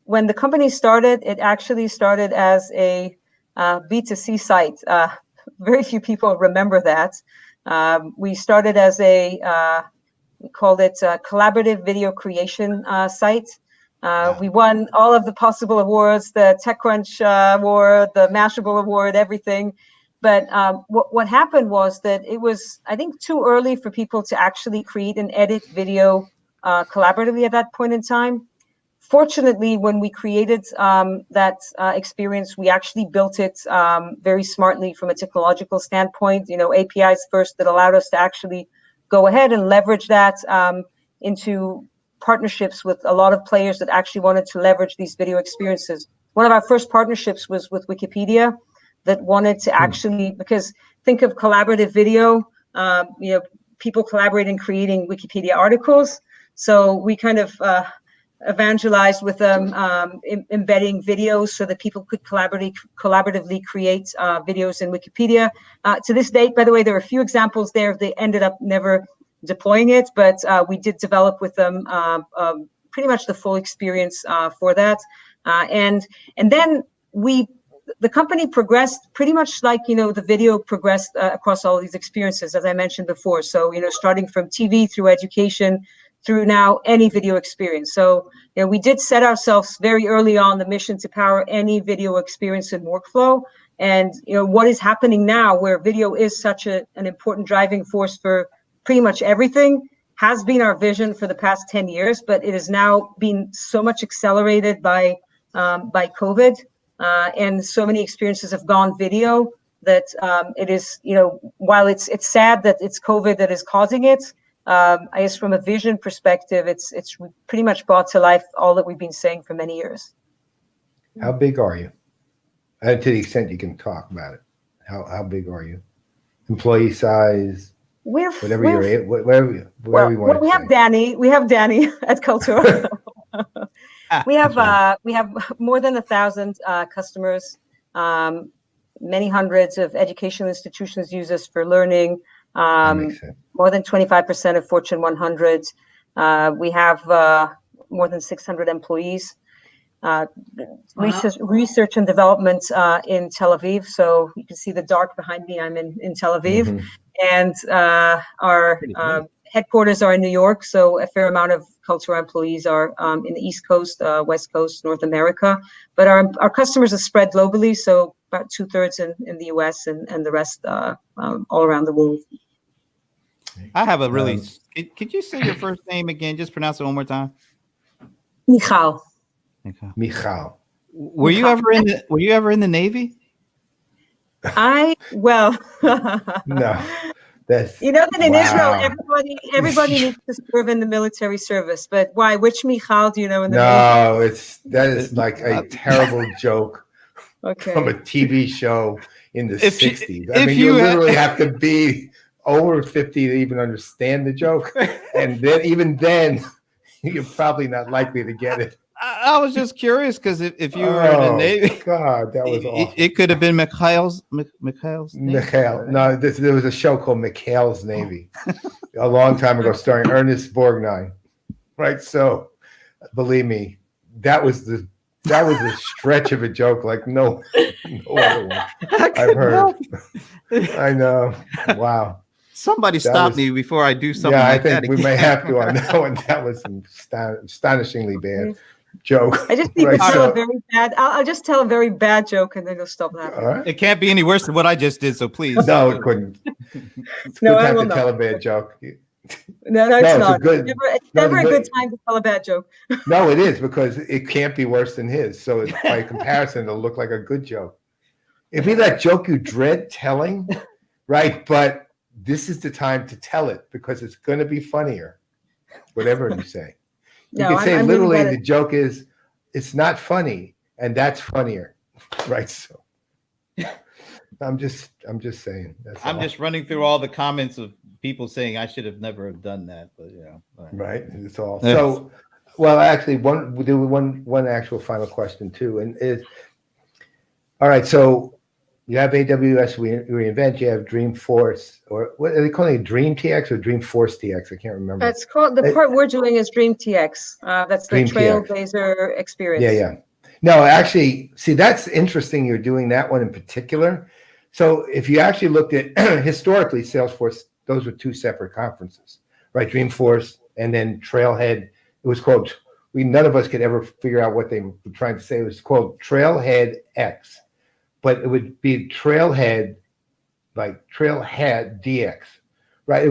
when the company started, it actually started as a B2C site. Very few people remember that. We started as we called it a collaborative video creation site. We won all of the possible awards, the TechCrunch award, the Mashable award, everything. But what happened was that it was, I think, too early for people to actually create and edit video collaboratively at that point in time. Fortunately, when we created that experience, we actually built it very smartly from a technological standpoint. APIs first that allowed us to actually go ahead and leverage that into partnerships with a lot of players that actually wanted to leverage these video experiences. One of our first partnerships was with Wikipedia, that wanted to actually, because think of collaborative video, people collaborating, creating Wikipedia articles. So we kind of evangelized with them, embedding videos so that people could collaboratively create videos in Wikipedia. To this date, by the way, there are a few examples there. They ended up never deploying it, but we did develop with them pretty much the full experience for that. And then the company progressed pretty much like, the video progressed across all these experiences, as I mentioned before. So, starting from TV through education, through now any video experience. So, we did set ourselves very early on the mission to power any video experience and workflow. And, what is happening now, where video is such an important driving force for pretty much everything, has been our vision for the past 10 years, but it has now been so much accelerated by COVID. And so many experiences have gone video that it is, while it's sad that it's COVID that is causing it, I guess from a vision perspective, it's pretty much brought to life all that we've been saying for many years. How big are you? And to the extent you can talk about it, how big are you? Employee size, whatever you want. We have Danny. We have Danny at Kaltura. We have more than 1,000 customers. Many hundreds of educational institutions use us for learning. More than 25% of Fortune 100. We have more than 600 employees. Research and development in Tel Aviv. So you can see the dark behind me. I'm in Tel Aviv. Mm-hmm. And our headquarters are in New York. So a fair amount of Kaltura employees are in the East Coast, West Coast, North America. But our customers are spread globally. So about 2/3 in the US and the rest all around the world. I have a really. Could you say your first name again? Just pronounce it one more time. Michal. Michal. Were you ever in the Navy? No. That's, that in Israel, everybody needs to serve in the military service. But why? Which Michal do you know in the Navy? That is like a terrible joke from a TV show in the 60s. I mean, you literally have to be over 50 to even understand the joke. And then even then, you're probably not likely to get it. I was just curious because if you were in the Navy, God, that was awful. It could have been Mikhail's Navy. Michal. No, there was a show called Mikhail's Navy a long time ago, starring Ernest Borgnine. Right. So, believe me, that was a stretch of a joke like no other one I've heard. I know. Wow. Somebody stop me before I do something. Yeah, like I think that we may have to on that one. That was an astonishingly bad joke. I just need to tell a very bad. I'll just tell a very bad joke, and then you'll stop laughing. Right. It can't be any worse than what I just did. So please. No, it couldn't. It's a good time to tell a bad joke. No, it's not. It's never a good time to tell a bad joke. No, it is because it can't be worse than his. So by comparison, it'll look like a good joke. It'd be that joke you dread telling, right? But this is the time to tell it because it's going to be funnier, whatever you say. You can say literally the joke is, it's not funny, and that's funnier, right? So I'm just saying. That's I'm all. just running through all the comments of people saying I should have never have done that, but yeah. Right. It's all. So, well, actually, we'll do one actual final question too, and is all right. So you have AWS reInvent, you have Dreamforce, or what are they calling it? Dream TX or Dreamforce TX? I can't remember. It's called, the part we're doing is Dream TX. That's the Dream TX. Trailblazer experience. Yeah, yeah. No, actually, see, that's interesting. You're doing that one in particular. So if you actually looked at historically, Salesforce, those were two separate conferences, right? Dreamforce and then Trailhead. It was called, none of us could ever figure out what they were trying to say. It was called Trailhead X, but it would be Trailhead, like Trailhead DX, right?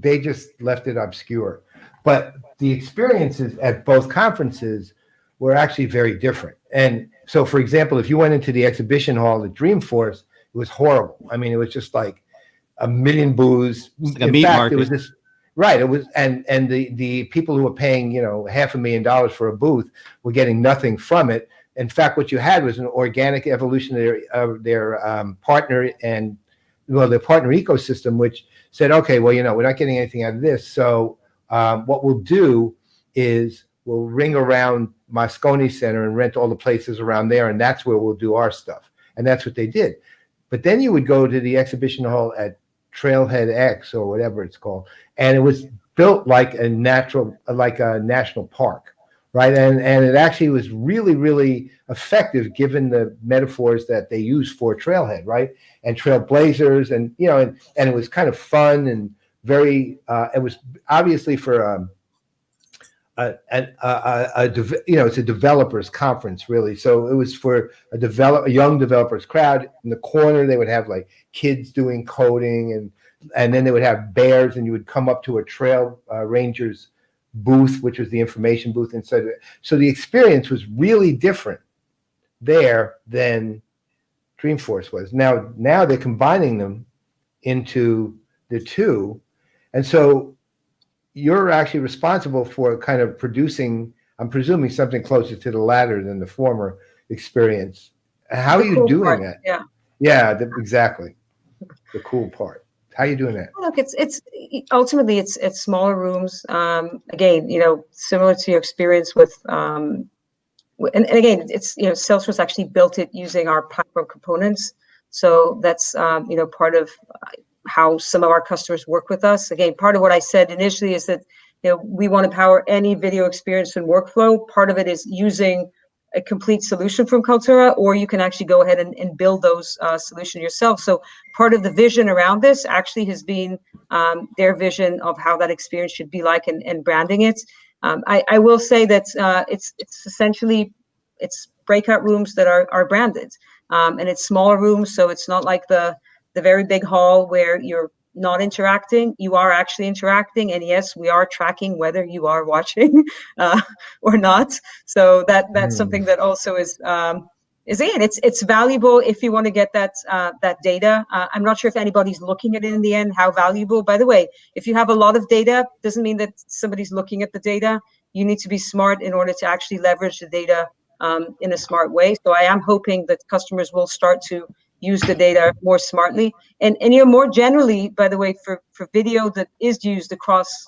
They just left it obscure. But the experiences at both conferences were actually very different. And so, for example, if you went into the exhibition hall at Dreamforce, it was horrible. I mean, it was just like a million booths. Like a meat market. It was this, right. It was, and the people who were paying, $500,000 for a booth were getting nothing from it. In fact, what you had was an organic evolution of their partner and, their partner ecosystem, which said, okay, well, we're not getting anything out of this. So what we'll do is we'll ring around Moscone Center and rent all the places around there, and that's where we'll do our stuff. And that's what they did. But then you would go to the exhibition hall at Trailhead X or whatever it's called, and it was built like a national park, right? And it actually was really, really effective given the metaphors that they use for Trailhead, right? And Trailblazers, and and it was kind of fun and very. It was obviously for it's a developers conference, really. So it was for a young developers crowd. In the corner, they would have like kids doing coding, and then they would have bears, and you would come up to a Trail Rangers booth, which was the information booth inside. So the experience was really different there than Dreamforce was. Now they're combining them into the two, and so you're actually responsible for kind of producing, I'm presuming, something closer to the latter than the former experience. How are you doing that? Yeah, exactly. The cool part. How are you doing that? Look, it's ultimately it's smaller rooms. Again, similar to your experience with, and again, it's Salesforce actually built it using our platform components. So that's part of how some of our customers work with us. Again, part of what I said initially is that we want to power any video experience and workflow. Part of it is using a complete solution from Kaltura, or you can actually go ahead and build those solutions yourself. So part of the vision around this actually has been their vision of how that experience should be like and branding it. I will say that it's essentially breakout rooms that are branded, and it's smaller rooms, so it's not like the very big hall where you're not interacting. You are actually interacting, and yes, we are tracking whether you are watching or not. So that's something that also is again, it's valuable if you want to get that data. I'm not sure if anybody's looking at it in the end, how valuable. By the way, if you have a lot of data, doesn't mean that somebody's looking at the data. You need to be smart in order to actually leverage the data in a smart way. So I am hoping that customers will start to use the data more smartly, and more generally, by the way, for video that is used across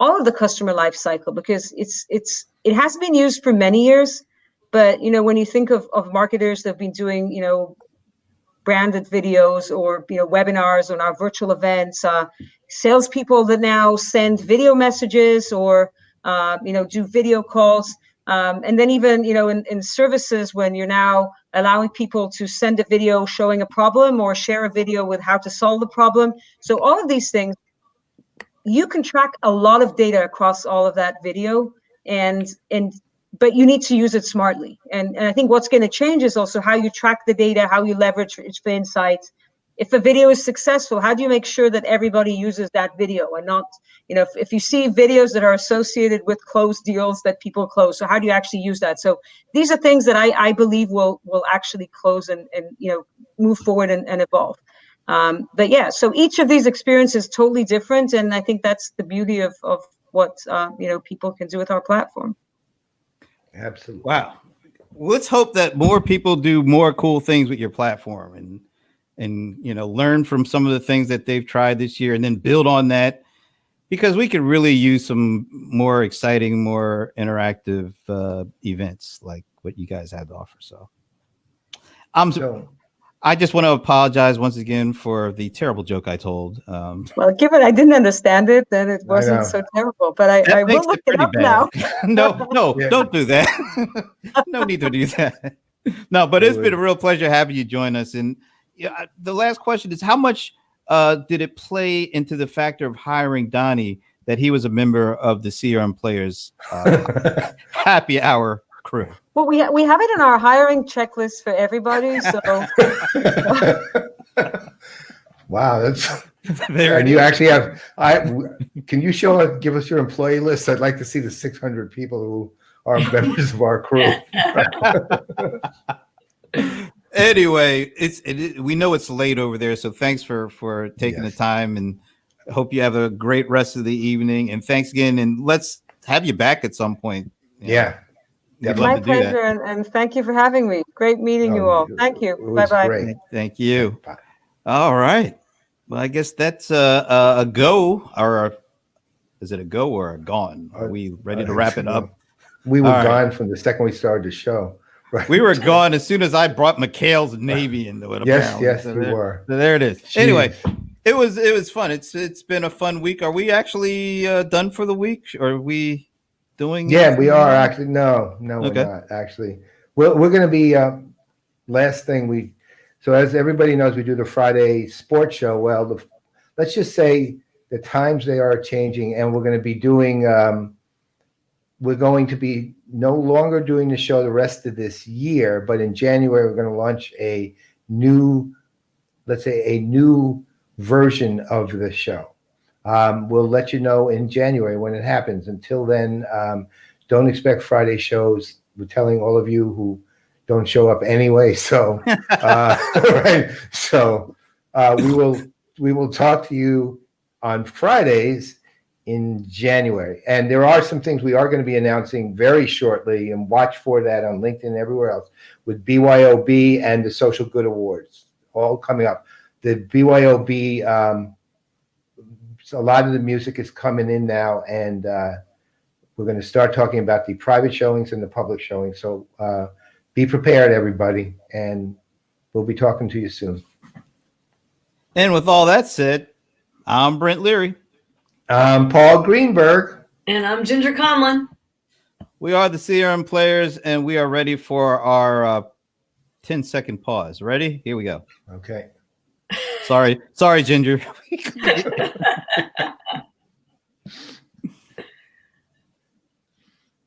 all of the customer life cycle, because it has been used for many years, but when you think of marketers that have been doing branded videos or webinars on our virtual events, salespeople that now send video messages or do video calls. And then even, in services, when you're now allowing people to send a video showing a problem or share a video with how to solve the problem. So all of these things, you can track a lot of data across all of that video, but you need to use it smartly. And I think what's going to change is also how you track the data, how you leverage it for insights. If a video is successful, how do you make sure that everybody uses that video and not, if you see videos that are associated with closed deals that people close, so how do you actually use that? So these are things that I believe will actually close and move forward and evolve. But yeah, so each of these experiences is totally different, and I think that's the beauty of what people can do with our platform. Absolutely. Wow. let's hope that more people do more cool things with your platform and learn from some of the things that they've tried this year and then build on that, because we could really use some more exciting, more interactive events like what you guys have to offer. So I just want to apologize once again for the terrible joke I told. Well, given I didn't understand it, then it wasn't so terrible. But I will look it up now. No, don't do that. No need to do that. No, but it's been a real pleasure having you join us. And the last question is, how much did it play into the factor of hiring Donnie that he was a member of the CRM Playaz happy hour crew? Well, we have it in our hiring checklist for everybody. So, wow, that's there. And you actually have. Can you give us your employee list? I'd like to see the 600 people who are members of our crew. Anyway, we know it's late over there, so thanks for taking the time, and hope you have a great rest of the evening. And thanks again, and let's have you back at some point. Yeah. My pleasure, and thank you for having me. Great meeting you all. Thank you. Bye-bye. Thank you. Bye. All right. Well, I guess that's a go, or is it a go or a gone? Are we ready to wrap it up? We were gone from the second we started the show. Right. We were gone as soon as I brought Mikhail's Navy into it. Yes, you were. So there it is. Jeez. Anyway, it was fun. It's been a fun week. Are we actually done for the week? Or are we doing? Yeah, we are actually. No, we're not actually. We're going to be last thing so as everybody knows, we do the Friday sports show. Well, let's just say the times they are changing, and we're going to be doing. We're going to be no longer doing the show the rest of this year, but in January we're going to launch a new version of the show. We'll let you know in January when it happens. Until then, don't expect Friday shows. We're telling all of you who don't show up anyway. So, right. So we will talk to you on Fridays in January. And there are some things we are going to be announcing very shortly, and watch for that on LinkedIn and everywhere else, with BYOB and the Social Good Awards all coming up. The BYOB, a lot of the music is coming in now, and we're going to start talking about the private showings and the public showings. So be prepared, everybody, and we'll be talking to you soon. And with all that said, I'm Brent Leary. I'm Paul Greenberg. And I'm Ginger Conlon. We are the CRM Playaz, and we are ready for our 10-second pause. Ready? Here we go. Okay. Sorry, Ginger.